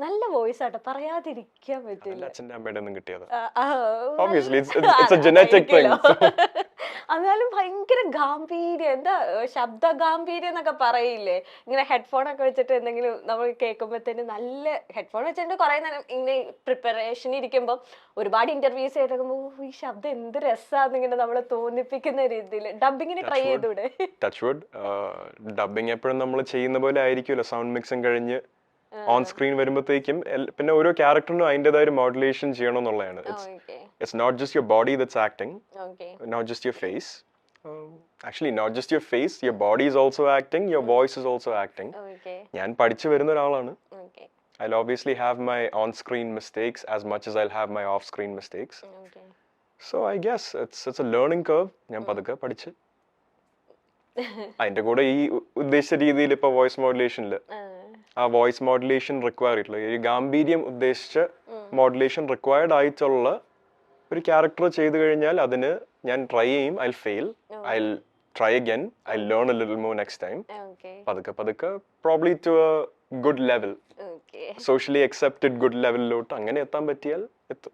നല്ല വോയിസ് ആട്ടോ, പറയാതിരിക്കാൻ പറ്റില്ല. അച്ഛൻ്റെ അമ്മയുടെ ഒന്നും കിട്ടിയത്. ആ, Obviously, it's a genetic thing. എന്നാലും ഭയങ്കര ഗാംഭീര്യം, എന്താ ശബ്ദ ഗാംഭീര്യം എന്നൊക്കെ പറയില്ലേ, ഇങ്ങനെ ഹെഡ്ഫോൺ ഒക്കെ വെച്ചിട്ട് എന്തെങ്കിലും നമ്മൾ കേൾക്കുമ്പോഴത്തേന് നല്ല ഹെഡ്ഫോൺ വെച്ചിട്ട് കുറെ നേരം ഇങ്ങനെ പ്രിപ്പറേഷൻ ഇരിക്കുമ്പോൾ ഒരുപാട് ഇന്റർവ്യൂസ് കേൾക്കുമ്പോൾ ഈ ശബ്ദം എന്ത് രസാന്നിങ്ങനെ നമ്മളെ തോന്നിപ്പിക്കുന്ന രീതിയിൽ ഡബിങ്ങിന് ട്രൈ ചെയ്തൂടെ? Touch wood. ഡബിങ് എപ്പോഴും നമ്മൾ ചെയ്യുന്ന പോലെ ആയിരിക്കുമല്ലോ, സൗണ്ട് മിക്സും കഴിഞ്ഞ് ഓൺ സ്ക്രീൻ വരുമ്പോഴത്തേക്കും പിന്നെ ഓരോ ക്യാരക്ടറിനും അതിൻ്റെതായ ഒരു modulation ചെയ്യണമെന്നുള്ളതാണ്. It's not just your body that's acting, not just your face. Actually, not just your face, your body is also acting, your voice is also acting. ഞാൻ പഠിച്ചു വരുന്ന ഒരാളാണ്. I'll obviously have my on-screen mistakes as much as I'll have my off-screen mistakes. So I guess it's a learning curve. ഞാൻ പതുക്കെ പഠിച്ച് അതിൻ്റെ കൂടെ ഈ ഉദ്ദേശിച്ച രീതിയിൽ ഇപ്പോൾ വോയിസ് മോഡുലേഷനിൽ ആ വോയിസ് മോഡുലേഷൻ റിക്വയർ ആയിട്ടുള്ള ഈ ഗാംഭീര്യം ഉദ്ദേശിച്ച മോഡുലേഷൻ റിക്വയർഡ് ആയിട്ടുള്ള ഒരു ക്യാരക്ടർ ചെയ്തു കഴിഞ്ഞാൽ അതിന് ഞാൻ ട്രൈ ചെയ്യും. I fail, I try again, I learn a little more next time. പതുക്കെ പതുക്കെ probably to a good level, socially accepted good ലെവലിലോട്ട് അങ്ങനെ എത്താൻ പറ്റിയാൽ എത്തും.